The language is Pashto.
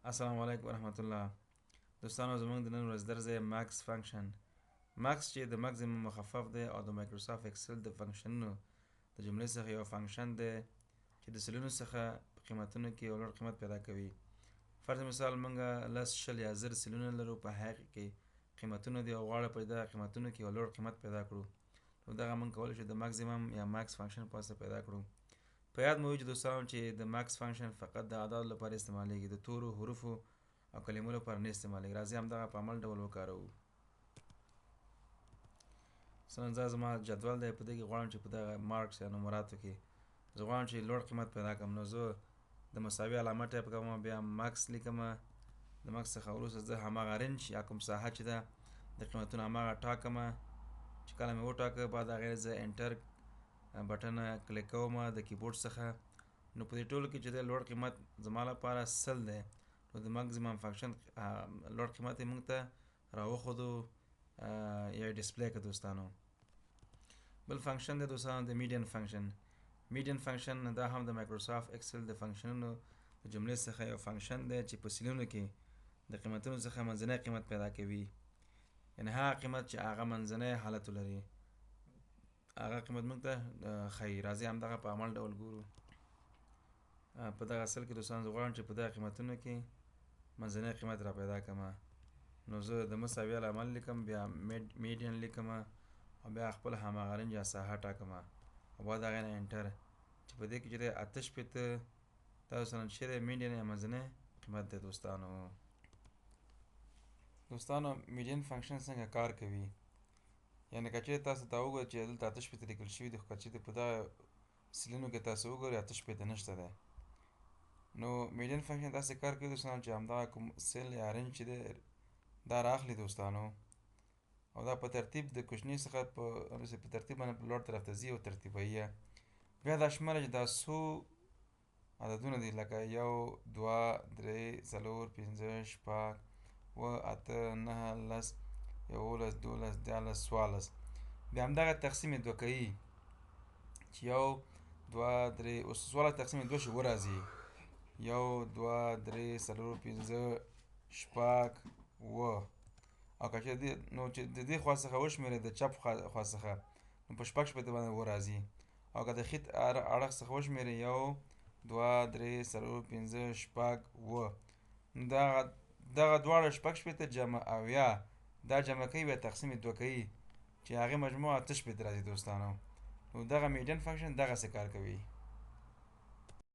السلام علیکم ورحمت الله. دوستانو زمونږ د نن ورځ درس دی ماکس فنکشن. ماکس چې د ماکسیمم مخفف دی او د مایکروسافت اکسل د فنکشنونو د جملې څخه یو فنکشن دی چې د سلونو څخه په قیمتونو کې یو لوړ قیمت پیدا کوي. فرض مثال موږ 10 100 یا 1000 سلونه لرو، په هغه کې قیمتونه دی او غواړو په دغه قیمتونو کې یو لوړ قیمت پیدا کړو. نو دغه موږ کولی شو د ماکسیمم یا ماکس فنکشن په واسطه پیدا کړو. په یاد مو وي چې دوستانو چې د ماکس فنکشن فقط د اعدادو لپاره استعمالیږي، د تورو، حروفو او کلمو لپاره نه استعمالیږي. راځئ همدغه په عمل ډول وکاروو. مثلا زما جدول دی، په دې کې غواړم چې په دغه مارکس یا نمراتو کې زه غواړم چې لوړ قیمت پیدا کړم. نو زه د مساوي علامه ټایپ کوم، بیا ماکس لیکم. د ماکس څخه وروسته زه هماغه رینج یا کوم ساحه چې ده د قیمتونو هماغه ټاکم. چې کله مې وټاکه بعد هغې زه انټر بټن کلیک کوم د کیبورډ څخه. نو په دې ټولو کې چې د لوړ قیمت زما لپاره 100 دی، نو د ماکسیمم فنکشن لوړ قیمت یې موږ ته راوښودو یا ډسپلی کړه. دوستانو بل فنکشن دی دوستانو د میډین فنکشن. میډین فنکشن دا هم د مایکروسافت اکسل د فنکشنونو د جملې څخه یو فنکشن دی چې په سلونو کې د قیمتونو څخه منځنی قیمت پیدا کوي، یعنې هغه قیمت چې هغه منځنی حالت ولري هغه قیمت موږ ته ښیي. راځئ همدغه په عمل ډول ګورو. په دغه اصل کې دوستان زه غواړم چې په دغه قیمتونو کې منځنی قیمت را پیدا کړم. نو زه د مساوي علامه لیکم، بیا میډین لیکم او بیا خپل هماغه رنج یا ساحه ټاکم او بعد هغې نه انټر، چې په دې کې چې دی 88 دا دوستانو چې دی میډین یا منځنی قیمت دی. دوستانو میډین فنکشن څنګه کار کوي؟ یعنې که چېرې تاسو ته وګورئ چې دلته 88 لیکل شوي دي، خو که چېرې په دغه سلونو کې تاسو وګورئ 88 نشته دی. نو میډین فنکشن داسې کار کوي دوستانو چې همدغه کوم سل یا رینج چې دی دا رااخلي دوستانو، او دا په ترتیب د کوچني څخه په ترتیب باندې په لوړ طرف ته ځي او ترتیبوي. بیا دا شماره چې دا څو عددونه دي لکه 1 2 3 4 5 6 7 8 9 10 11 12 13 14 بیا همدغه تقسیم یې 2 کوي چې 1 2 3 اوس 14 تقسیم 2 شي وراځي 1 2 3 4 5 6 7 او که چې نو چې د دې خوا څخه وشمېرئ د چپ خوا څخه نو په 6 باندې وراځي، او که د ښي اړخ څخه وشمېرئ 1 2 3 4 5 6 7 نو دغه دواړه 6 جمع اویا دا جمع کوي بیا تقسیم 2 کوي چې هغې مجموع 88 راځي دوستانو. نو دغه میډین فنکشن دغسې کار کوي.